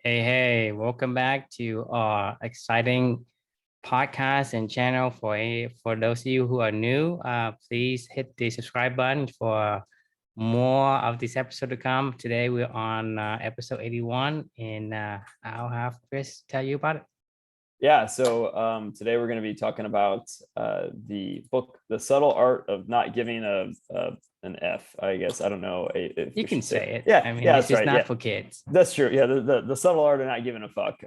Hey, welcome back to our exciting podcast and channel. For those of you who are new, please hit the subscribe button for more of this episode to come. Today we're on episode 81, and I'll have Chris tell you about it. Yeah, so today we're going to be talking about the book, The Subtle Art of Not Giving an F, I guess. I don't know if You we can should say. say it. Yeah, I mean, yeah, this that's is right. not Yeah, for kids. that's true. Yeah, the subtle art of not giving a fuck.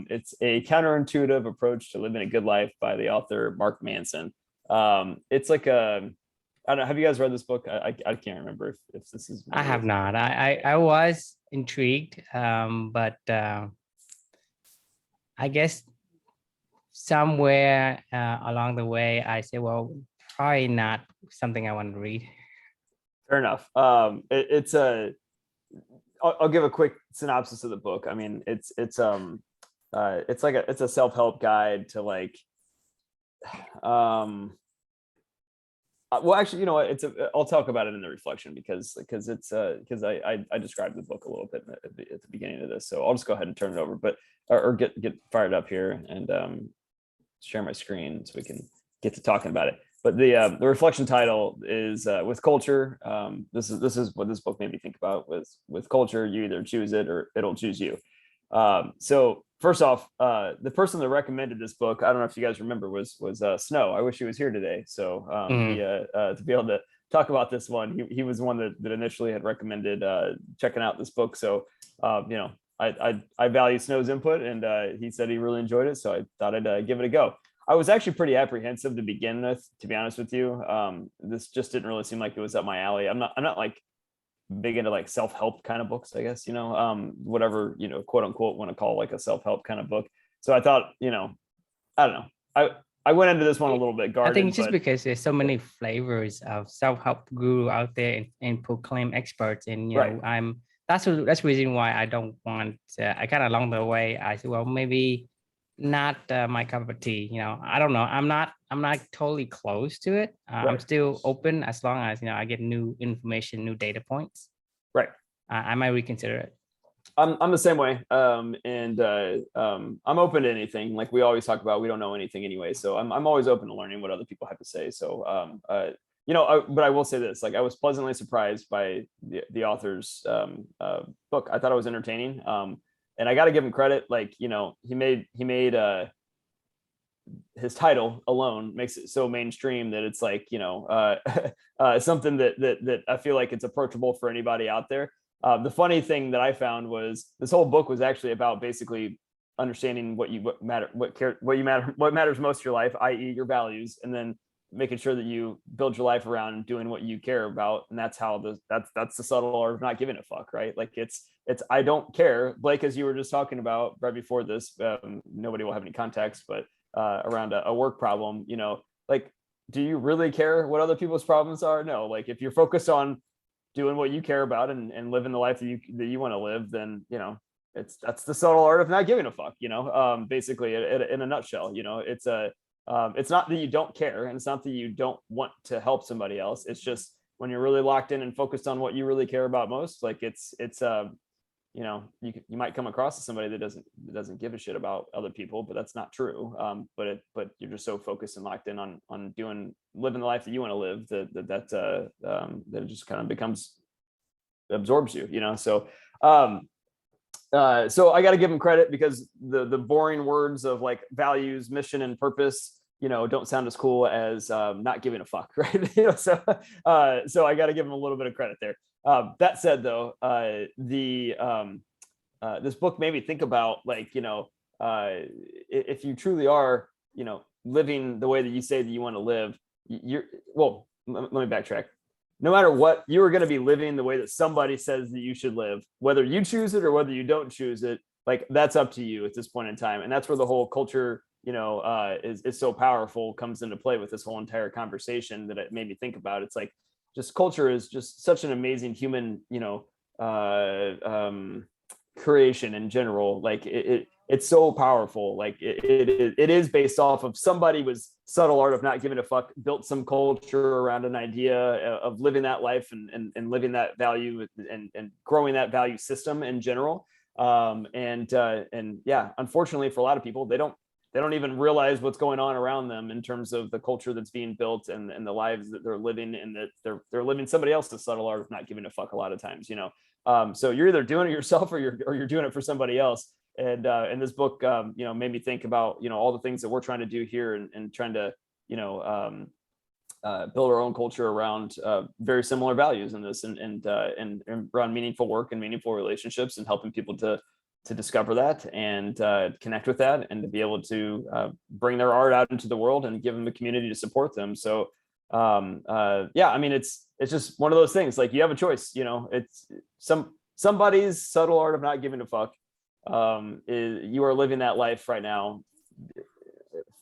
It's a counterintuitive approach to living a good life by the author Mark Manson. It's like I don't know. Have you guys read this book? I can't remember if this is I one of have yours. not. I was intrigued, but I guess somewhere along the way, I said, well, probably not something I want to read. Fair enough. It's a. I'll give a quick synopsis of the book. I mean, it's a self-help guide to like um well, actually, you know what, I'll talk about it in the reflection because I described the book a little bit at the beginning of this, so I'll just go ahead and turn it over, but or get fired up here and share my screen so we can get to talking about it. But the reflection title is with culture. This is what this book made me think about. With culture, you either choose it or it'll choose you. So first off, the person that recommended this book, I don't know if you guys remember, was Snow. I wish he was here today. So he Mhm. to be able to talk about this one, he was the one that initially had recommended checking out this book. So you know, I value Snow's input, and he said he really enjoyed it. So I thought I'd give it a go. I was actually pretty apprehensive to begin with, to be honest with you. This just didn't really seem like it was up my alley. I'm not like big into like self-help kind of books, I guess, whatever, quote unquote, want to call like a self-help kind of book. So I thought, I don't know. I went into this one a little bit I think guarded, it's just but because there's so many flavors of self-help guru out there and proclaim experts, and right. that's the reason why I don't want. I kind of along the way I said, well, maybe not my cup of tea. I don't know. I'm not totally close to it. I'm Right. still open as long as I get new information, new data points. Right. I might reconsider it. I'm the same way. And I'm open to anything. Like we always talk about, we don't know anything anyway. So I'm always open to learning what other people have to say. So, but I will say this, like I was pleasantly surprised by the author's book. I thought it was entertaining. And I got to give him credit. Like, he made his title alone makes it so mainstream that it's like, something that I feel like it's approachable for anybody out there. The funny thing that I found was this whole book was actually about basically understanding what matters most in your life, i.e., your values, and then making sure that you build your life around doing what you care about. And that's that's the subtle art of not giving a fuck, right? Like it's I don't care, Blake, as you were just talking about right before this. Nobody will have any context, but around a work problem, like, do you really care what other people's problems are? No. Like if you're focused on doing what you care about and living the life that you want to live, then that's the subtle art of not giving a fuck. Basically, in a nutshell, it's not that you don't care, and it's not that you don't want to help somebody else. It's just when you're really locked in and focused on what you really care about most, like it's you might come across as somebody that doesn't give a shit about other people, but that's not true. But you're just so focused and locked in on living the life that you want to live that it just kind of absorbs you. So I got to give him credit because the boring words of like values, mission, and purpose, don't sound as cool as not giving a fuck, right? So I got to give him a little bit of credit there. That said, though, this book made me think about like, if you truly are, living the way that you say that you want to live, let me backtrack. No matter what, you are going to be living the way that somebody says that you should live, whether you choose it or whether you don't choose it. Like that's up to you at this point in time. And that's where the whole culture, is so powerful, comes into play with this whole entire conversation that it made me think about. It's like, just culture is just such an amazing human, creation in general. Like it's so powerful. Like it is based off of somebody was subtle art of not giving a fuck, built some culture around an idea of living that life and living that value and growing that value system in general. And yeah, unfortunately for a lot of people, they don't even realize what's going on around them in terms of the culture that's being built and the lives that they're living, and that they're living somebody else's subtle art of not giving a fuck a lot of times, you know. So you're either doing it yourself or you're doing it for somebody else. And this book, you know, made me think about, you know, all the things that we're trying to do here, and trying to, you know, build our own culture around very similar values in this, and run meaningful work and meaningful relationships, and helping people to discover that, and connect with that, and to be able to bring their art out into the world and give them a community to support them. So yeah, I mean, it's just one of those things. Like, you have a choice, you know. It's somebody's subtle art of not giving a fuck. You are living that life right now.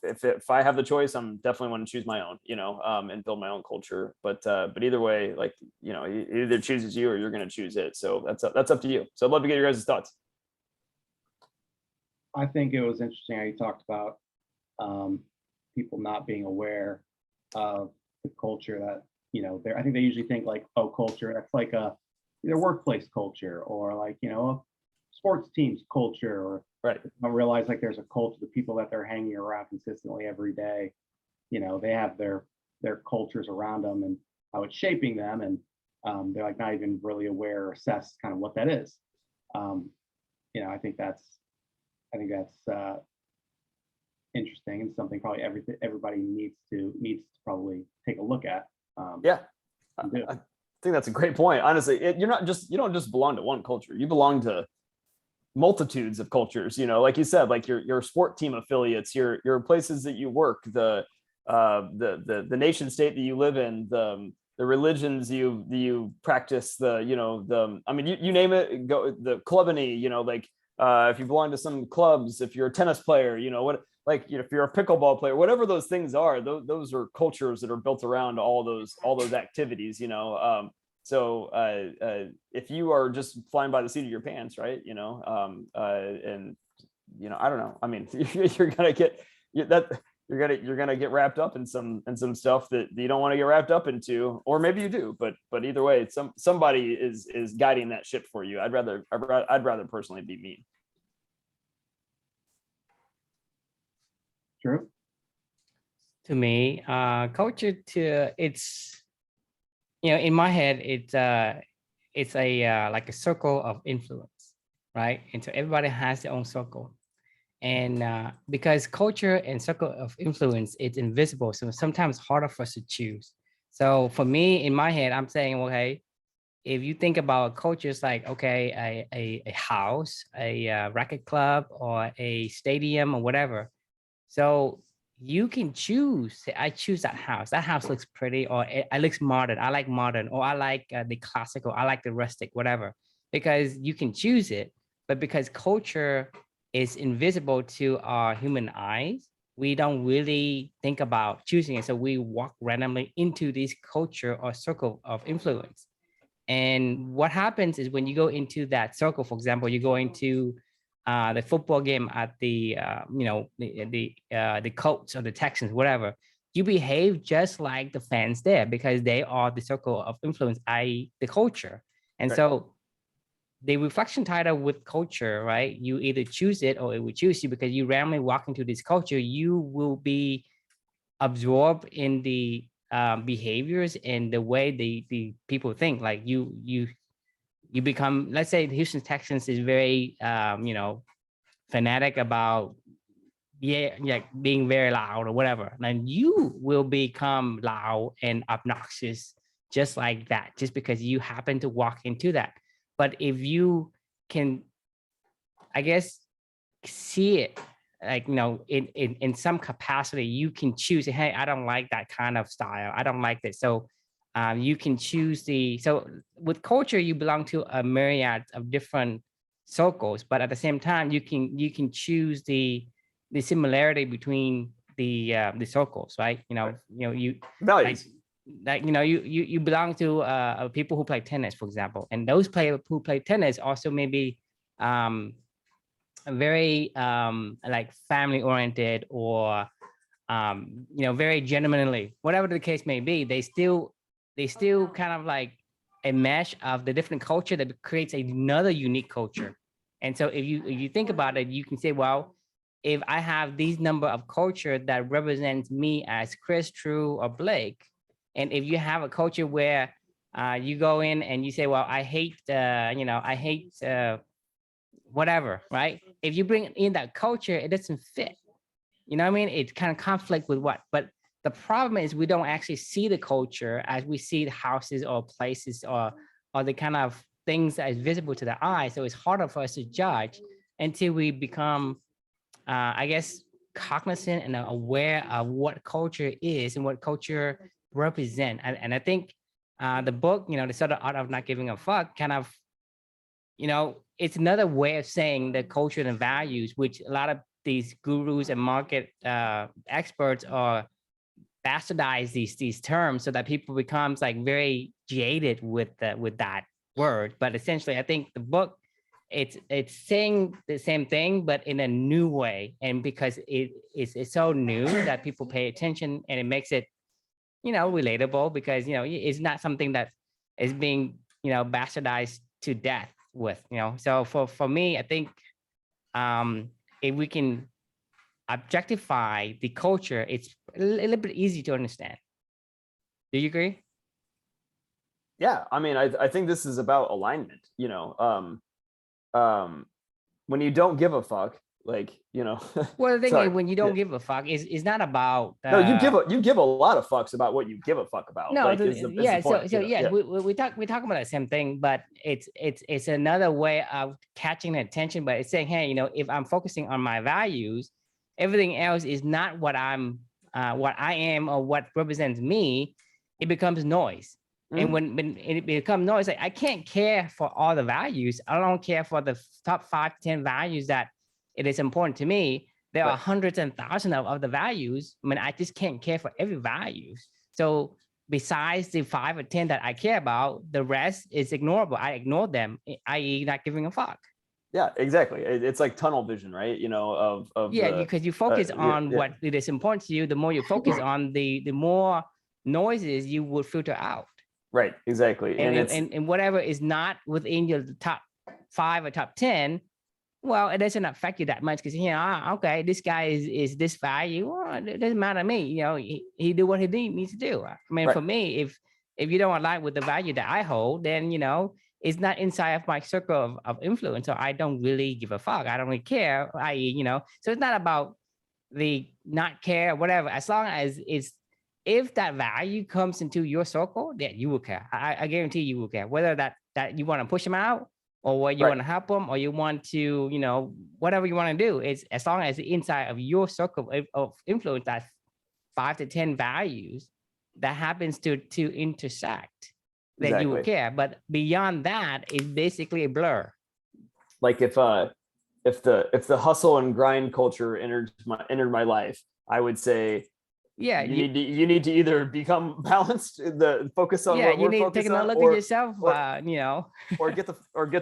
If I have the choice, I'm definitely want to choose my own, you know, and build my own culture. But either way, like, you know, it either chooses you or you're going to choose it. So that's up to you. So I'd love to get your guys' thoughts. I think it was interesting how you talked about people not being aware of the culture that, you know, I think they usually think like, oh, culture, that's like either workplace culture, or like, you know, a sports team's culture, or right. I realize like there's a culture, the people that they're hanging around consistently every day, you know, they have their cultures around them and how it's shaping them, and they're like not even really aware or assess kind of what that is. You know, I think that's interesting, and something probably everybody needs to probably take a look at. Yeah, I think that's a great point. Honestly, you don't just belong to one culture. You belong to multitudes of cultures. You know, like you said, like your sport team affiliates, your places that you work, the nation state that you live in, the religions you practice, I mean, you name it, go the clubany, you know, like if you belong to some clubs, if you're a tennis player, you know what, like, you know, if you're a pickleball player, whatever those things are, those are cultures that are built around all those activities, you know. So if you are just flying by the seat of your pants, right, you know, and you know, I don't know, I mean, you're gonna get wrapped up in some stuff that you don't want to get wrapped up into, or maybe you do, but either way, somebody is guiding that ship for you. I'd rather personally be me. True. To me, culture, it's, you know, in my head, it's a like a circle of influence, right? And so everybody has their own circle. And because culture and circle of influence, it's invisible, so sometimes harder for us to choose. So for me, in my head, I'm saying, okay, if you think about cultures, like, okay, a house, a racket club, or a stadium, or whatever. So you can choose. Say, I choose that house. That house looks pretty, or it looks modern. I like modern, or I like the classical. I like the rustic, whatever. Because you can choose it, but because culture is invisible to our human eyes, we don't really think about choosing it. So we walk randomly into this culture or circle of influence. And what happens is, when you go into that circle, for example, you go into the football game at the the Colts or the Texans, whatever, you behave just like the fans there, because they are the circle of influence, i.e. the culture. And right. So the reflection title with culture, right? You either choose it or it will choose you, because you randomly walk into this culture, you will be absorbed in the behaviors and the way the people think. Like you become, let's say the Houston Texans is very fanatic about being very loud or whatever, then you will become loud and obnoxious just like that, just because you happen to walk into that. But if you can, I guess, see it, like, in some capacity, you can choose, hey, I don't like that kind of style, I don't like this. So you can choose so with culture, you belong to a myriad of different circles, but at the same time, you can choose the similarity between the circles, right? You Values. like you belong to people who play tennis, for example, and those players who play tennis also maybe very like family oriented, or very genuinely, whatever the case may be, they still kind of like a mesh of the different culture that creates another unique culture. And so if you think about it, you can say, well, if I have these number of culture that represents me as Chris, True, or Blake, and if you have a culture where you go in and you say, well, I hate, I hate whatever, right? If you bring in that culture, it doesn't fit. You know what I mean? It's kind of conflict with what, but the problem is we don't actually see the culture as we see the houses or places or the kind of things that is visible to the eye. So it's harder for us to judge until we become, I guess, cognizant and aware of what culture is and what culture represent. And I think the book, the sort of art of not giving a fuck, kind of, it's another way of saying the culture and values, which a lot of these gurus and market experts are bastardize these terms so that people becomes like very jaded with that word. But essentially, I think the book, it's saying the same thing, but in a new way. And because it's so new that people pay attention, and it makes it, relatable, because, it's not something that is being, bastardized to death with, So for me, I think if we can objectify the culture, it's a little bit easy to understand. Do you agree? Yeah, I mean, I think this is about alignment, when you don't give a fuck, like, Well, the thing sorry. is, when you don't give a fuck, is not about No, you give a lot of fucks about what you give a fuck about. No, like, yeah. So yeah, we talk about the same thing, but it's another way of catching attention. But it's saying, hey, if I'm focusing on my values, everything else is not what what I am or what represents me. It becomes noise. And when it becomes noise, like, I can't care for all the values. I don't care for the top 5 to 10 values that it is important to me. There are hundreds and thousands of the values. I mean, I just can't care for every values. So besides the 5 or 10 that I care about, the rest is ignorable. I ignore them, i.e. not giving a fuck. Yeah, exactly. It's like tunnel vision, right? Because you focus on what it is important to you. The more you focus on, the more noises you would filter out. Right, exactly. And whatever is not within your top 5 or top 10, well, it doesn't affect you that much, because, okay, this guy is this value. Well, it doesn't matter to me. He do what he needs to do. I mean, for me, if you don't align with the value that I hold, then, it's not inside of my circle of influence. So I don't really give a fuck. I don't really care. So it's not about the not care, whatever. As long as if that value comes into your circle, then you will care. I guarantee you will care. Whether that you want to push them out, or what you want to help them, or you want to, whatever you want to do, is as long as the inside of your circle of influence, that 5 to 10 values that happens to intersect, then you will care. But beyond that, it's basically a blur. Like if the hustle and grind culture entered my life, I would say, yeah, you need to either become balanced, focus on what you we're need to take a look at yourself, or get the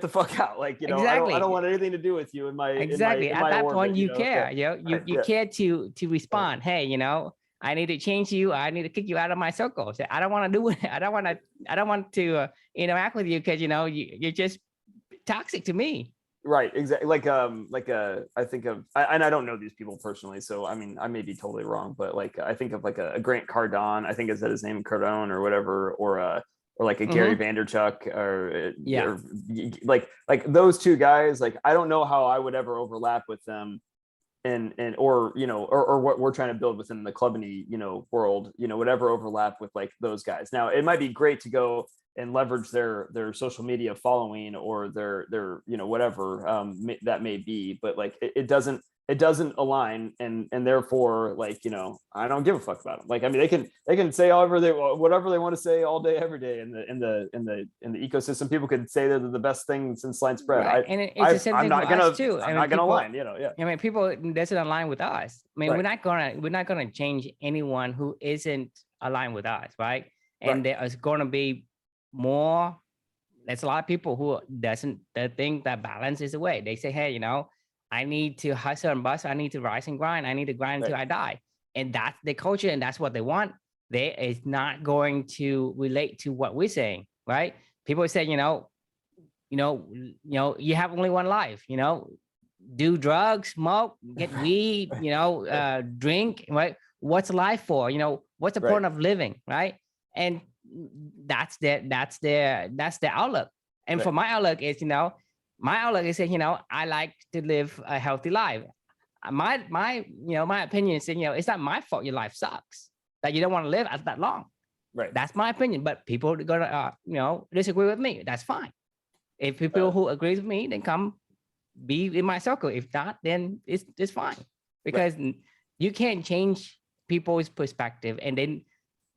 fuck out. Like, exactly. I don't want anything to do with you in my exactly in at my that orbit, point you care. You care to respond. Right. Hey, I need to change you. I need to kick you out of my circle. So I don't want to do it. I don't want to interact with you, because you're just toxic to me. Right, exactly. I think of, and I don't know these people personally, so I mean, I may be totally wrong, but like, I think of like a Grant Cardone, I think is that his name, Cardone or whatever, or like a Gary Vaynerchuk, or like those two guys. Like, I don't know how I would ever overlap with them, or what we're trying to build within the clubbing world, whatever overlap with like those guys. Now, it might be great to go and leverage their social media following, or their whatever that may be, but like it doesn't align, and therefore, like, I don't give a fuck about them. Like, I mean, they can say whatever they want to say all day every day in the ecosystem. People could say they're the best thing since sliced bread. Right. And it's the same thing for us too. I'm not gonna align, I mean, people doesn't align with us. I mean, right. we're not gonna change anyone who isn't aligned with us, right? And there is gonna be more. There's a lot of people who they think that balance is the way. They say, hey, I need to hustle and bustle. I need to rise and grind. I need to grind until I die. And that's the culture, and that's what they want. They is not going to relate to what we're saying, right? People say, you have only one life, do drugs, smoke, get weed, drink, right? What's life for? What's the Right. point of living, right? And that's their outlook. And Right. for my outlook is, saying, I like to live a healthy life. My opinion is saying, it's not my fault your life sucks, that you don't want to live that long. Right. That's my opinion. But people are gonna, disagree with me. That's fine. If people who agree with me, then come be in my circle. If not, then it's fine, because you can't change people's perspective. And then,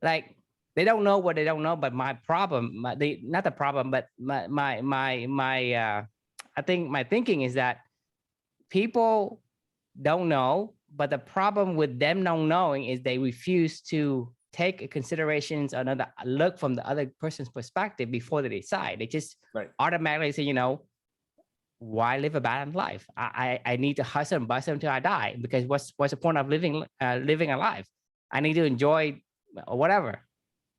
like, they don't know what they don't know. But my problem, not the problem, but I think my thinking is that people don't know, but the problem with them not knowing is they refuse to take considerations, another look from the other person's perspective before they decide. They just automatically say, why live a balanced life? I need to hustle and bustle until I die, because what's the point of living a life? I need to enjoy whatever.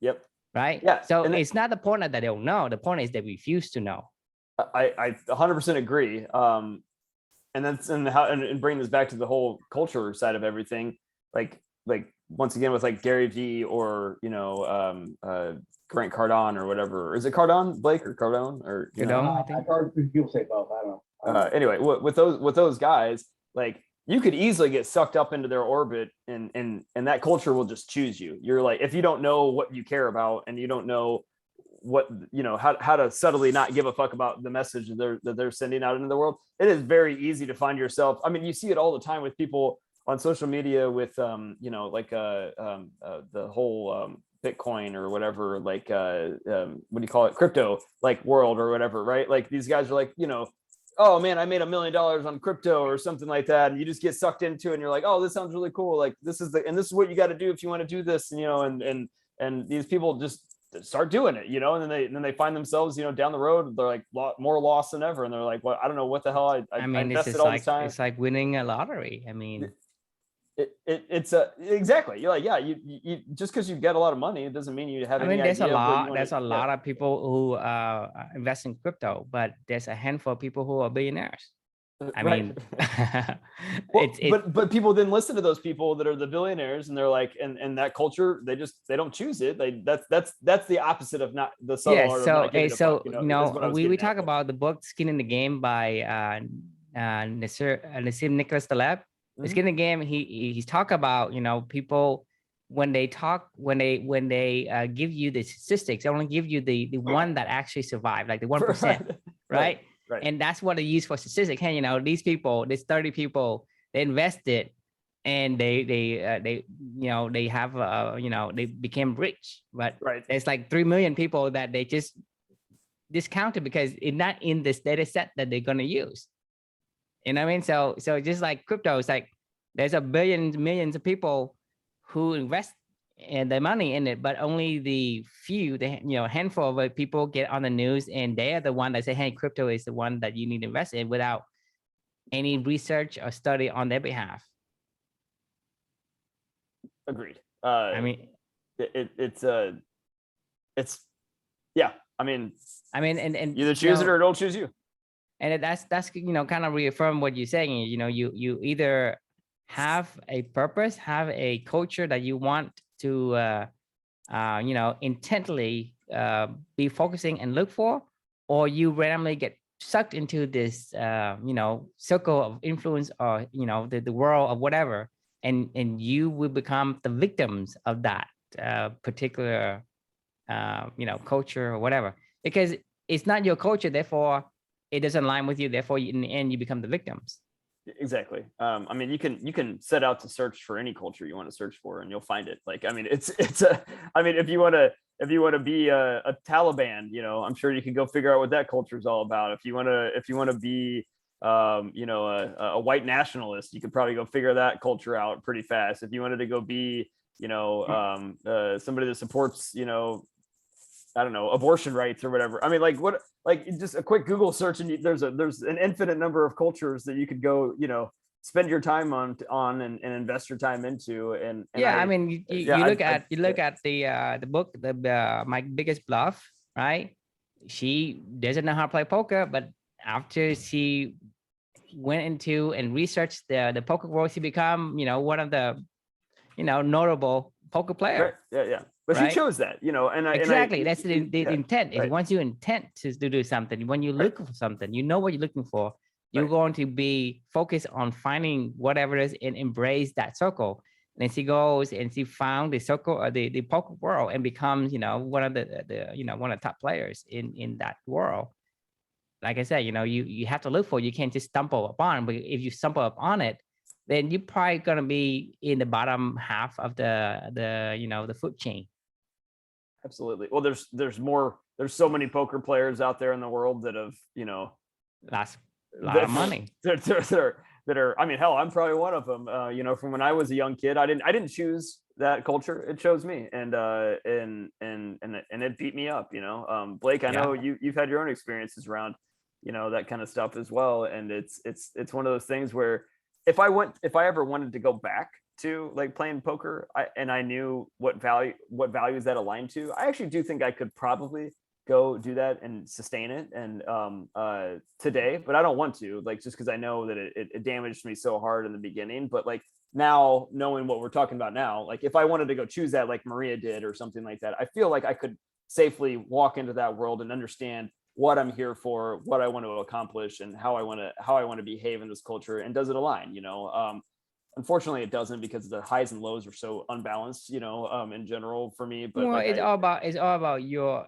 Yep. Right. Yeah. So it's not the point that they don't know. The point is they refuse to know. I 100% agree. And that's and bring this back to the whole culture side of everything. Like once again with like Gary Vee or Grant Cardone or whatever. Is it Cardone, Blake, or Cardone, or I think people say both. I don't know. Anyway, with those guys, like, you could easily get sucked up into their orbit, and that culture will just choose you. You're like, if you don't know what you care about, and you don't know what how to subtly not give a fuck about the message that they're sending out into the world, it is very easy to find yourself. I mean, you see it all the time with people on social media with the whole Bitcoin or whatever, like what do you call it, crypto like world or whatever, right? Like, these guys are like, oh man, I made $1 million on crypto or something like that, and you just get sucked into it, and you're like, oh, this sounds really cool, like this is what you got to do if you want to do this, and these people just start doing it, and then they find themselves, down the road, they're like more lost than ever, and they're like, well, I don't know what the hell I mean, invested all this time. It's like winning a lottery. I mean, it's exactly, you're like, yeah, you just because you get a lot of money, it doesn't mean you have any there's idea there's a lot of people who invest in crypto, but there's a handful of people who are billionaires. I mean, but people then listen to those people that are the billionaires, and they're like, and that culture, they don't choose it. That's the opposite of not the subtle art of not giving a fuck, we talk about the book Skin in the Game by Nassim Nicholas Taleb. Skin in the Game, he's talk about, people when they give you the statistics, they only give you the one that actually survived, like the 1%, right? Right. And that's what they use for statistics. Hey, these people, these 30 people, they invested, and they have they became rich. But there's like 3 million people that they just discounted because it's not in this data set that they're gonna use. You know what I mean? So just like crypto, it's like there's millions of people who invest and their money in it, but only the few, handful of people get on the news, and they are the one that say, hey, crypto is the one that you need to invest in, without any research or study on their behalf. Agreed. I mean, it's yeah. I mean, and either choose it or it'll choose you. And that's kind of reaffirm what you're saying. You either have a purpose, have a culture that you want to intently be focusing and look for, or you randomly get sucked into this circle of influence, or the world of whatever, and you will become the victims of that particular culture or whatever, because it's not your culture, therefore it doesn't align with you, therefore in the end you become the victims. Exactly. I mean, you can set out to search for any culture you want to search for, and you'll find it. Like, I mean, it's I mean, if you want to be a Taliban, I'm sure you can go figure out what that culture is all about. If you want to be a white nationalist, you could probably go figure that culture out pretty fast. If you wanted to go be somebody that supports I don't know, abortion rights or whatever. I mean, like just a quick Google search, and there's an infinite number of cultures that you could go, spend your time on and invest your time into. And yeah, I mean, you look at the book, My Biggest Bluff, right? she doesn't know how to play poker, but after she went into and researched the poker world, she become, one of the, notable poker player. Right. Yeah, yeah. But Right? she chose that, Exactly. That's the intent. Is right. once you intend to do something, when you look for something, you know what you're looking for. You're Right. going to be focused on finding whatever it is and embrace that circle. And then she goes and she found the circle or the poker world and becomes, one of one of the top players in that world. Like I said, you have to look for it. You can't just stumble upon it. But if you stumble upon it, then you're probably gonna be in the bottom half of the food chain. Absolutely. Well, there's so many poker players out there in the world that have, That's a lot of money. That are, I mean, hell, I'm probably one of them. From when I was a young kid, I didn't choose that culture. It chose me, and it beat me up. Blake, I know you've had your own experiences around, that kind of stuff as well. And it's one of those things where if I ever wanted to go back to like playing poker, and I knew what values that aligned to, I actually do think I could probably go do that and sustain it and today, but I don't want to, like, just because I know that it damaged me so hard in the beginning. But like now, knowing what we're talking about now, like if I wanted to go choose that like Maria did or something like that, I feel like I could safely walk into that world and understand what I'm here for, what I want to accomplish, and how I want to behave in this culture, and does it align. Unfortunately it doesn't, because the highs and lows are so unbalanced, in general for me. But well, like it's all about your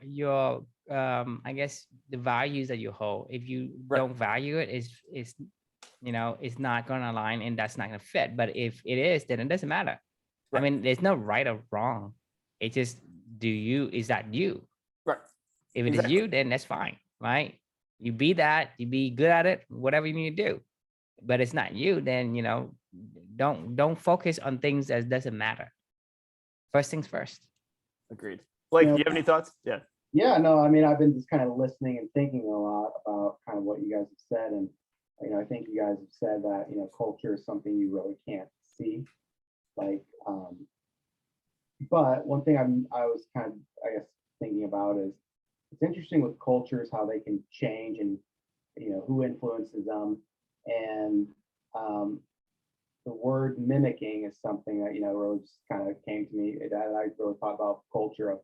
I guess the values that you hold. If you don't value it, it's it's not gonna align, and that's not gonna fit. But if it is, then it doesn't matter. I mean, there's no right or wrong. It's just, is that you? Right. If it is you, then that's fine, right? You be good at it, whatever you need to do. But it's not you, then don't focus on things that doesn't matter. First things first. Agreed. Blake, do you have any thoughts? Yeah. Yeah, no, I mean, I've been just kind of listening and thinking a lot about kind of what you guys have said. And, I think you guys have said that, culture is something you really can't see. Like, but one thing I was kind of, I guess, thinking about is it's interesting with cultures, how they can change and, who influences them. And the word mimicking is something that, really just kind of came to me, that I really thought about culture of,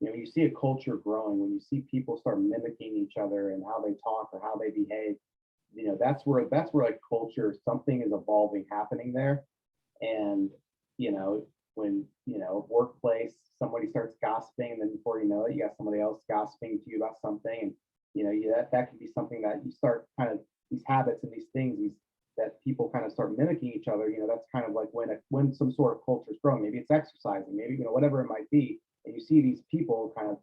you see a culture growing when you see people start mimicking each other and how they talk or how they behave. That's where like culture, something is evolving, happening there. And when workplace, somebody starts gossiping, and then before you know it, you got somebody else gossiping to you about something. And that can be something that you start kind of, these habits and these things, that people kind of start mimicking each other. That's kind of like when some sort of culture is growing. Maybe it's exercising, maybe whatever it might be, and you see these people kind of,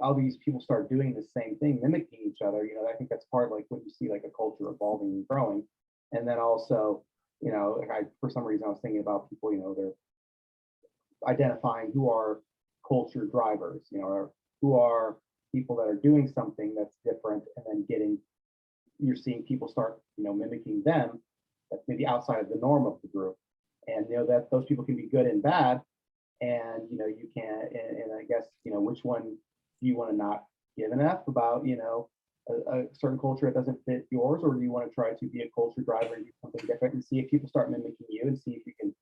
all these people start doing the same thing, mimicking each other. I think that's part of like what you see, like a culture evolving and growing. And then also, for some reason I was thinking about people, they're identifying who are culture drivers, or who are people that are doing something that's different, and then you're seeing people start, mimicking them, that's maybe outside of the norm of the group. And that those people can be good and bad. And you can, and I guess, which one do you want to not give an F about, a certain culture that doesn't fit yours, or do you want to try to be a culture driver and do something different and see if people start mimicking you, and see if you can,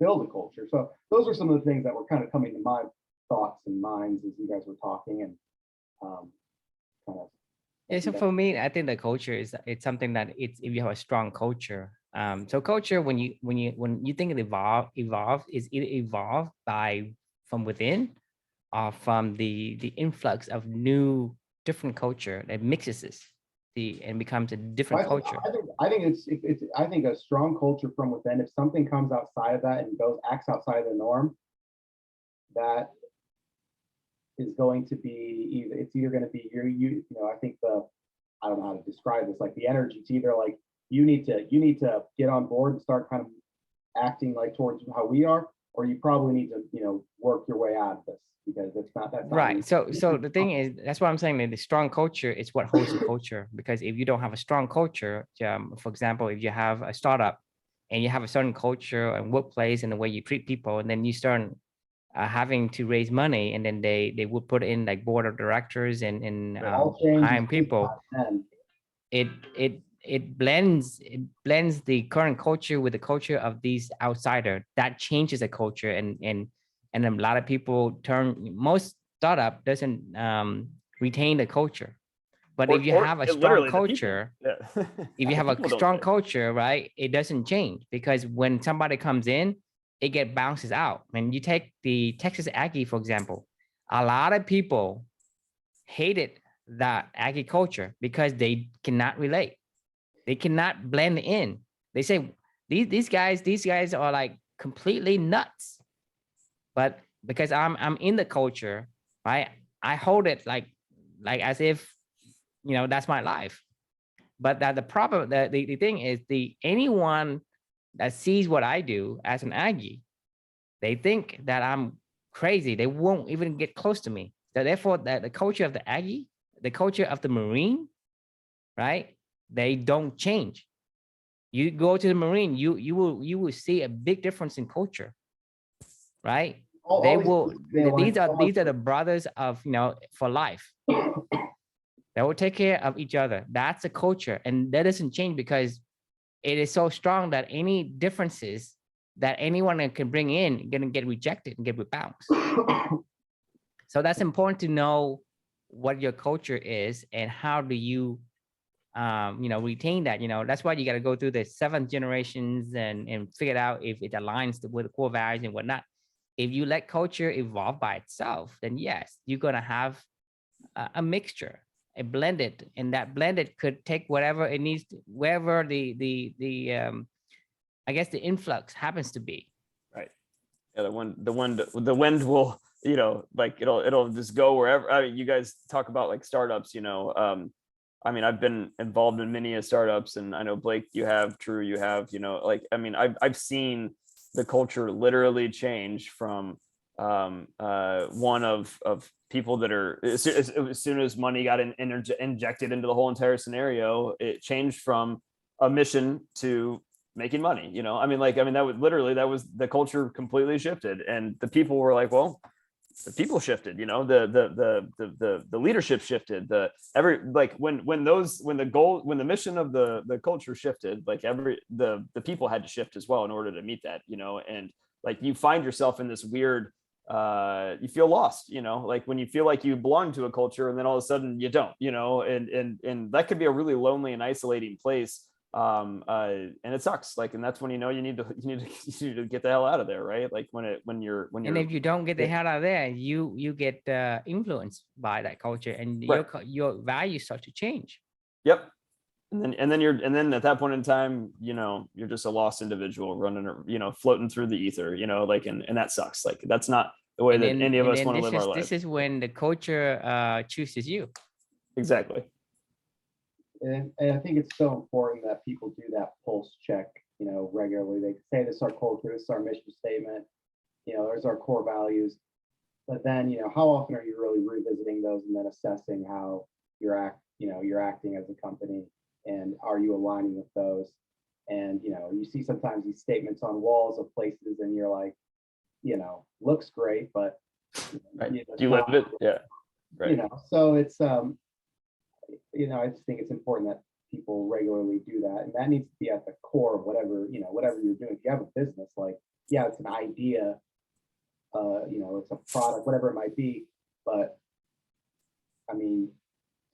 build a culture. So those are some of the things that were kind of coming to my thoughts and minds as you guys were talking. And kind of. Yeah, so for me, I think the culture it's something that if you have a strong culture. So culture, when you think it evolve is either evolved from within, or from the influx of new different culture that mixes and becomes a different culture. I think a strong culture from within, if something comes outside of that and acts outside of the norm, that is going to be it's either going to be I think I don't know how to describe this, like the energy, it's either like you need to get on board and start kind of acting like towards how we are, or you probably need to work your way out of this, because that's not right. So the thing is, that's what I'm saying, that the strong culture is what holds the culture. Because if you don't have a strong culture, for example, if you have a startup and you have a certain culture and workplace and the way you treat people, and then you start having to raise money, and then they would put in like board of directors and All change is hiring people. 10. It blends the current culture with the culture of these outsider. That changes the culture, and a lot of people most startup doesn't retain the culture. But if you have a strong culture, if you have a strong culture, right, it doesn't change, because when somebody comes in, it bounces out. When you take the Texas Aggie, for example, a lot of people hated that Aggie culture because they cannot relate. They cannot blend in. They say these guys are like completely nuts. But because I'm in the culture, right? I hold it like as if, that's my life. But that the problem, the thing is, anyone that sees what I do as an Aggie, they think that I'm crazy. They won't even get close to me. So therefore, the culture of the Aggie, the culture of the Marine, right? They don't change. You go to the Marine, you will see a big difference in culture, right? They will. These are the brothers of, for life. They will take care of each other. That's a culture, and that doesn't change because it is so strong that any differences that anyone can bring in gonna get rejected and get bounced. So that's important to know what your culture is and how do you retain that. That's why you got to go through the 7 generations and figure it out if it aligns with the core values and whatnot. If you let culture evolve by itself, then yes, you're going to have a mixture, a blended, and that blended could take whatever it needs to, wherever the I guess the influx happens to be. Right. Yeah, the wind will, like it'll just go wherever. I mean, you guys talk about like startups, I mean, I've been involved in many startups, and I know Blake, you have, True, you have, like, I mean, I've seen the culture literally change from one of people that are, as soon as money got injected into the whole entire scenario, it changed from a mission to making money. I mean, that was the culture completely shifted, and the people were like, well, the people shifted, the leadership shifted, when the mission of the culture shifted, like the people had to shift as well in order to meet that, and like you find yourself in this weird, you feel lost, like when you feel like you belong to a culture and then all of a sudden you don't, and that could be a really lonely and isolating place. And it sucks, like, and that's when you need to get the hell out of there, right? Like when you're and if you don't get the hell out of there, you get influenced by that culture, and right. your values start to change. Yep. And then at that point in time, you're just a lost individual running, floating through the ether, like, and that sucks. Like, that's not the way that any of us want to live our life. This is when the culture chooses you. Exactly. And I think it's so important that people do that pulse check, regularly. They say, this is our culture, this is our mission statement, there's our core values. But then, how often are you really revisiting those and then assessing how you're acting as a company, and are you aligning with those? And, you see sometimes these statements on walls of places and you're like, looks great, but right. Do you live it? Yeah. Right. So it's, I just think it's important that people regularly do that, and that needs to be at the core of whatever you're doing. If you have a business, like, yeah, it's an idea, it's a product, whatever it might be, but I mean,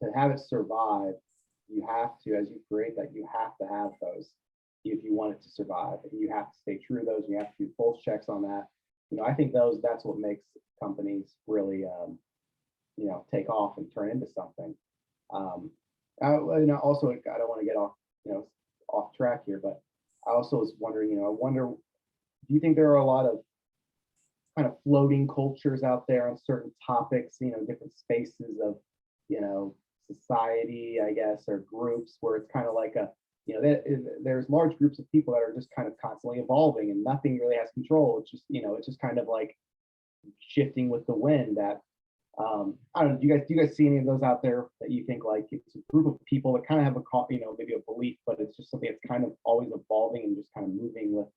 to have it survive, you have to, as you create that, you have to have those if you want it to survive, and you have to stay true to those, and you have to do pulse checks on that. I think that's what makes companies really, take off and turn into something. Also, I don't want to get off track here, but I also was wondering, do you think there are a lot of kind of floating cultures out there on certain topics, different spaces of, society, I guess, or groups where it's kind of like there's large groups of people that are just kind of constantly evolving and nothing really has control. It's just kind of like shifting with the wind. That I don't know. Do you guys see any of those out there that you think like it's a group of people that kind of have maybe a belief, but it's just something that's kind of always evolving and just kind of moving with,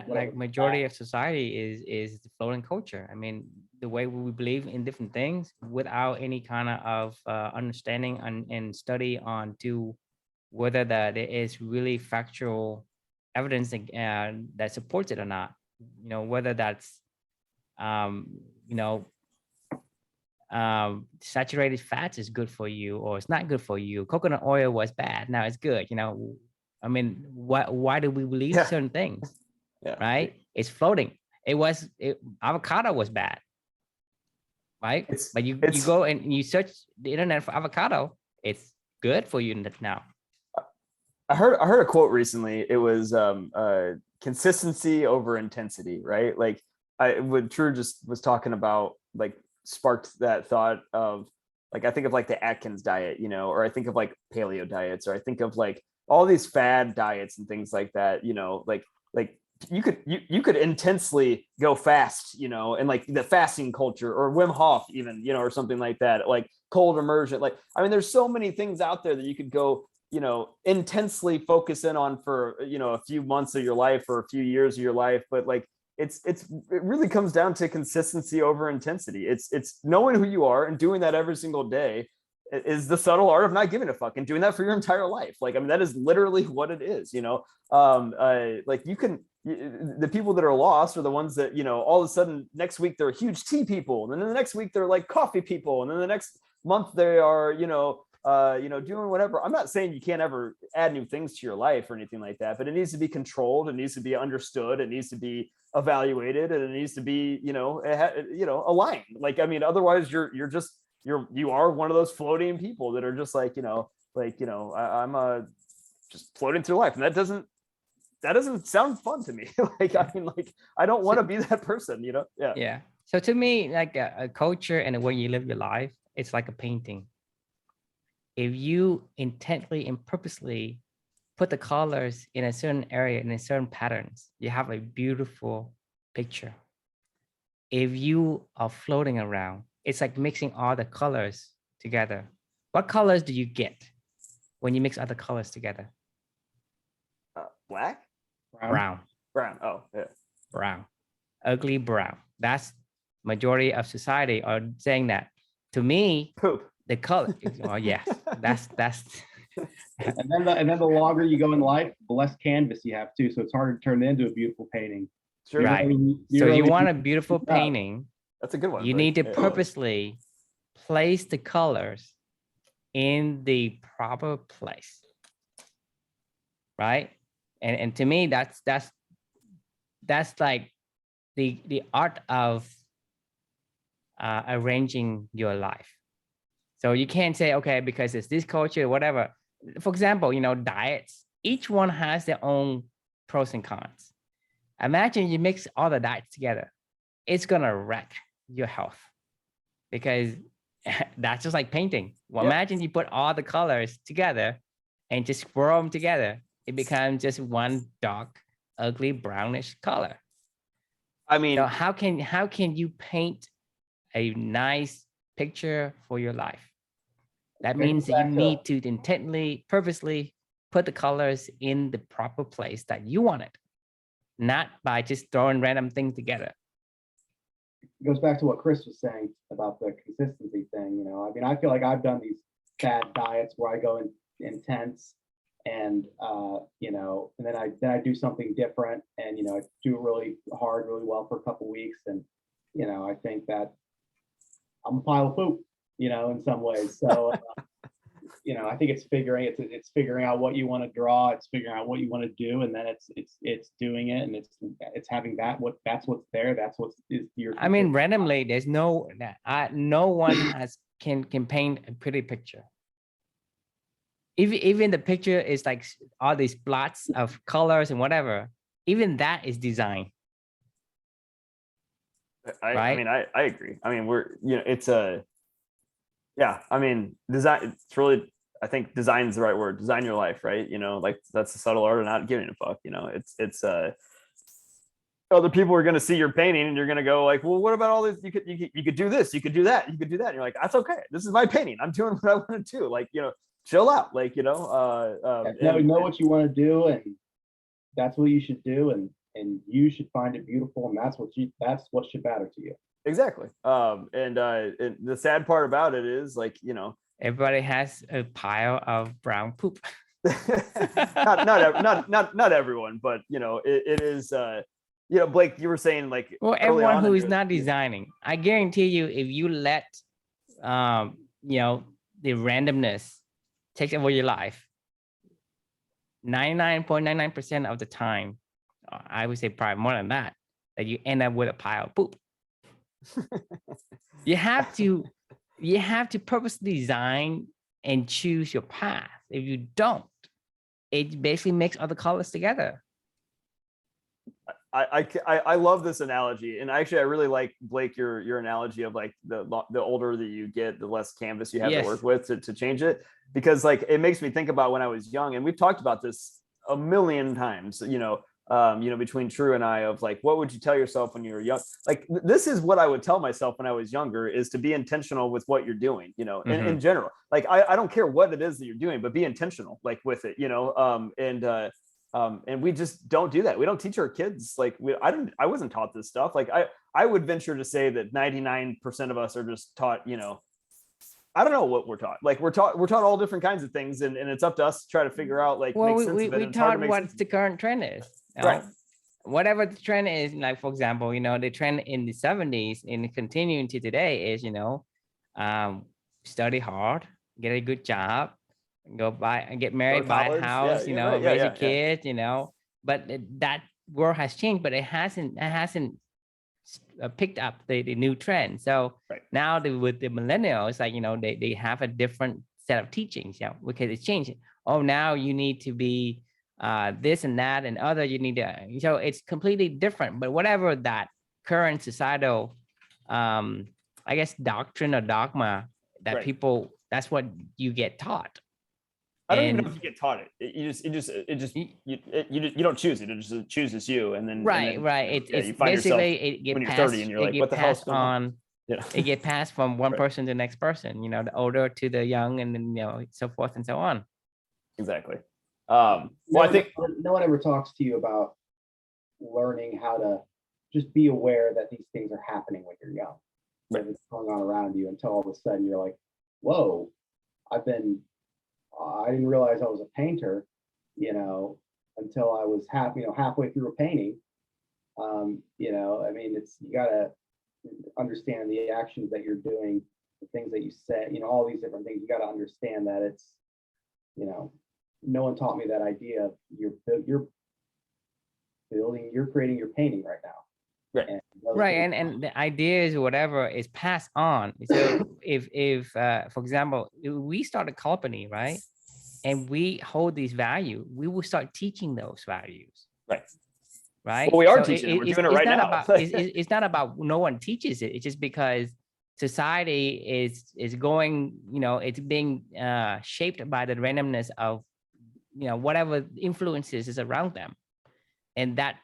like majority of society is the floating culture. I mean, the way we believe in different things without any kind of understanding and study on to whether that there is really factual evidence that supports it or not. You know, whether that's you know, saturated fats is good for you or it's not good for you. Coconut oil was bad, now it's good. You know, I mean, why do we believe certain things? Right? It's floating. Avocado was bad, right? But you go and you search the internet for avocado, it's good for you now. I heard a quote recently. It was consistency over intensity, right? Like what True just was talking about, like sparked that thought of, like, I think of like the Atkins diet, you know, or I think of like paleo diets, or I think of like all these fad diets and things like that, you know, like you could intensely go fast, you know, and like the fasting culture, or Wim Hof even, you know, or something like that, like cold immersion. Like, I mean, there's so many things out there that you could go, you know, intensely focus in on for, you know, a few months of your life or a few years of your life. But like, it really comes down to consistency over intensity. It's knowing who you are and doing that every single day is the subtle art of not giving a fuck, and doing that for your entire life. Like, I mean, that is literally what it is, you know. Like the people that are lost are the ones that, you know, all of a sudden next week they're huge tea people, and then the next week they're like coffee people, and then the next month they are, you know, doing whatever. I'm not saying you can't ever add new things to your life or anything like that, but it needs to be controlled. It needs to be understood. It needs to be evaluated, and it needs to be, you know, aligned. Like, I mean, otherwise you are one of those floating people that are just like, I'm just floating through life, and that doesn't sound fun to me. Like, I mean, like, I don't want to be that person, you know? Yeah. So to me, like a culture and the way you live your life, it's like a painting. If you intently and purposely put the colors in a certain area, in a certain patterns, you have a beautiful picture. If you are floating around, it's like mixing all the colors together. What colors do you get when you mix other colors together? Black? Brown. Oh, yeah. Brown. Ugly brown. That's majority of society are saying that. To me, poop. The color. Oh yes, that's. And then the longer you go in life, the less canvas you have too. So it's harder to turn it into a beautiful painting. Sure. Right. So you want a beautiful painting. That's a good one. You need to purposely place the colors in the proper place. Right. And to me, that's like the art of arranging your life. So you can't say, okay, because it's this culture, whatever. For example, you know, diets, each one has their own pros and cons. Imagine you mix all the diets together. It's going to wreck your health, because that's just like painting. Well, imagine you put all the colors together and just swirl them together. It becomes just one dark, ugly, brownish color. I mean, so how can you paint a nice picture for your life? That means that you need to intently, purposely put the colors in the proper place that you want it, not by just throwing random things together. It goes back to what Chris was saying about the consistency thing. You know, I mean, I feel like I've done these fad diets where I go in intense, and you know, and then I do something different, and you know, I do it really hard, really well for a couple of weeks, and you know, I think that I'm a pile of poop, you know, in some ways. So, you know, I think it's figuring out what you want to draw, it's figuring out what you want to do, and then it's doing it, and it's having that's what's there, that's what's is your. I mean, randomly, there's no one can paint a pretty picture. Even the picture is like all these blots of colors and whatever. Even that is design. I mean, I agree. I mean, I mean, design, it's really, I think design is the right word. Design your life, right? You know, like that's the subtle art of not giving a fuck. You know, it's other people are going to see your painting and you're going to go like, well, what about all this? You could do this, you could do that, you could do that. And you're like, that's okay. This is my painting. I'm doing what I want to do. Like, you know, chill out. Like, you know, know what you want to do, and that's what you should do. And and you should find it beautiful, and that's what should matter to you. Exactly. And the sad part about it is, like, you know, everybody has a pile of brown poop. not everyone, but you know, it is you know, Blake, you were saying, like, Well, everyone who is not designing, I guarantee you, if you let you know, the randomness take over your life, 99.99% of the time, I would say probably more than that you end up with a pile of poop. you have to purposely design and choose your path. If you don't, it basically makes other colors together. I love this analogy, and actually I really like, Blake, your analogy of like the older that you get, the less canvas you have to work with to change it, because like it makes me think about when I was young, and we've talked about this a million times, you know, between True and I, of like, what would you tell yourself when you were young? Like, this is what I would tell myself when I was younger, is to be intentional with what you're doing, you know, in general. Like, I don't care what it is that you're doing, but be intentional, like, with it, you know, and we just don't do that. We don't teach our kids, like, I wasn't taught this stuff. Like, I would venture to say that 99% of us are just taught, you know, I don't know what we're taught. Like, we're taught all different kinds of things, and it's up to us to try to figure out, like, well, make sense of it. We taught what the current trend is, you know? Right. Whatever the trend is, like, for example, you know, the trend in the 70s and continuing to today is, you know, study hard, get a good job, go buy and get married, buy a house, you know, raise your kids, you know. But that world has changed, but it hasn't picked up the new trend. So now with the millennials, like, you know, they have a different set of teachings, you know, because it's changing. Oh, now you need to be this and that and other, you need to, so it's completely different. But whatever that current societal I guess doctrine or dogma that people, that's what you get taught. I don't even know if you get taught it. You don't choose it. It just chooses you, and then It's you find basically yourself it get when you're passed, 30 and you're like, what the hell's going on? It get passed from one person to the next person, you know, the older to the young, and then, you know, so forth and so on. Exactly. Well, I think no one ever talks to you about learning how to just be aware that these things are happening when you're young. That it's going on around you, until all of a sudden you're like, whoa, I didn't realize I was a painter, you know, until I was halfway through a painting. You know, I mean, you gotta understand the actions that you're doing, the things that you say, you know, all these different things. You gotta understand that it's, you know, no one taught me that idea of you're creating your painting right now. And the ideas or whatever is passed on. So if for example, if we start a company, right, and we hold these values, we will start teaching those values, right. Well, we are teaching it. We're doing it right now. It's not about no one teaches it. It's just because society is going, you know, it's being shaped by the randomness of, you know, whatever influences is around them, and that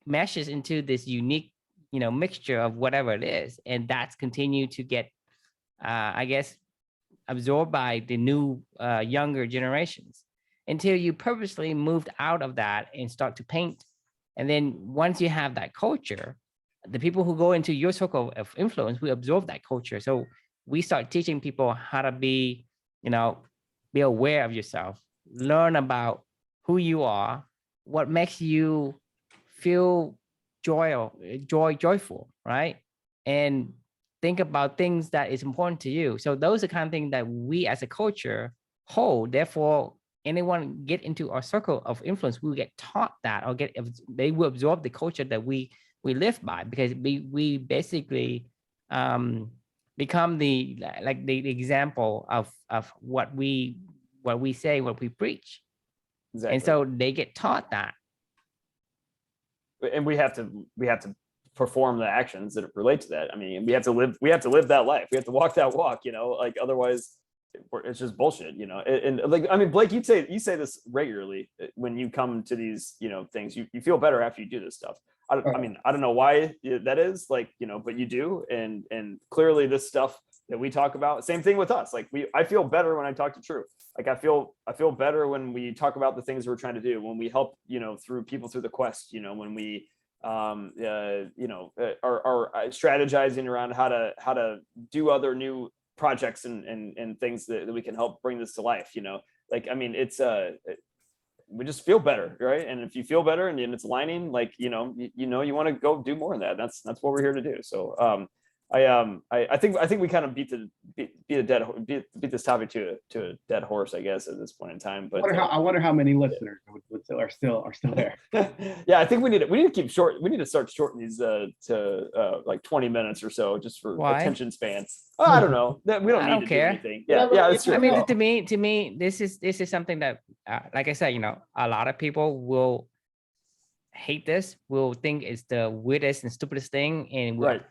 meshes into this unique, you know, mixture of whatever it is, and that's continued to get I guess absorbed by the new younger generations, until you purposely moved out of that and start to paint. And then once you have that culture, the people who go into your circle of influence will absorb that culture. So we start teaching people how to be, you know, be aware of yourself, learn about who you are, what makes you feel joyful, right? And think about things that is important to you. So those are kind of things that we as a culture hold. Therefore, anyone get into our circle of influence will get taught that, or they will absorb the culture that we live by, because we basically become the example of what we say, what we preach. Exactly. And so they get taught that. And we have to perform the actions that relate to that. I mean, we have to live that life. We have to walk that walk, you know, like, otherwise it's just bullshit, you know. And like, I mean, Blake, you say this regularly when you come to these, you know, things. You feel better after you do this stuff. I mean, I don't know why that is, like, you know, but you do. And clearly this stuff that we talk about, same thing with us. Like, I feel better when I talk to True. Like, I feel better when we talk about the things we're trying to do, when we help, you know, through the quest, you know, when we are strategizing around how to do other new projects and things that we can help bring this to life. Like, I mean, it's we just feel better, right? And if you feel better and it's aligning, like, you want to go do more of that. That's what we're here to do. So I think we kind of beat this topic to a dead horse, I guess, at this point in time. But I wonder how many listeners are still there. Yeah, I think we need to keep short. We need to start shortening these to like 20 minutes or so, just for attention spans. Oh, I don't know. We don't need to do anything. Yeah, that's true. I mean, to me, this is something that, like I said, a lot of people will hate this, will think it's the weirdest and stupidest thing, and will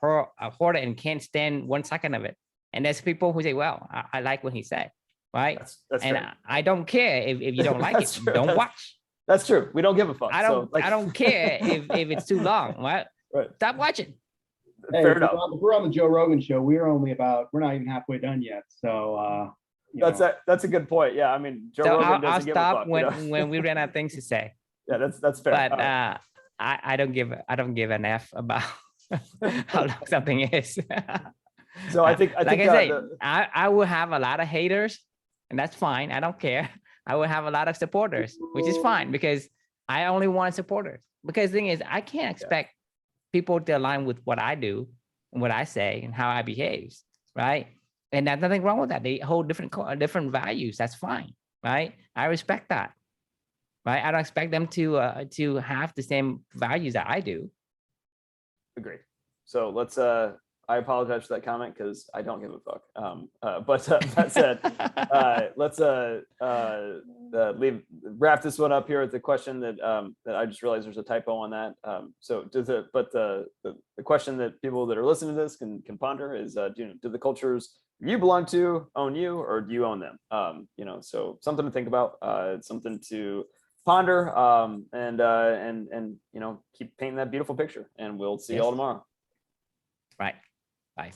abhor it and can't stand 1 second of it. And there's people who say, well, I like what he said, right? That's and I don't care if you don't like it. True. Don't watch. That's true. We don't give a fuck. I don't care if it's too long. Right? Stop watching. Hey, Fair enough. If we're on the Joe Rogan show, we're not even halfway done yet. So that's a good point. Yeah, I mean, Joe Rogan doesn't give a fuck. I'll stop when we ran out of things to say. Yeah, that's fair. But I don't give an F about how long something is. So I think I will have a lot of haters, and that's fine. I don't care. I will have a lot of supporters, which is fine, because I only want supporters. Because the thing is, I can't expect people to align with what I do and what I say and how I behave, right? And there's nothing wrong with that. They hold different values. That's fine, right? I respect that. Right? I don't expect them to have the same values that I do. Agreed. So let's I apologize for that comment, because I don't give a fuck. But that said, let's wrap this one up here with the question that I just realized there's a typo on that. So the question that people that are listening to this can ponder is, do the cultures you belong to own you, or do you own them? So something to think about. Something to ponder, and keep painting that beautiful picture. And we'll see you all tomorrow. Right. Bye.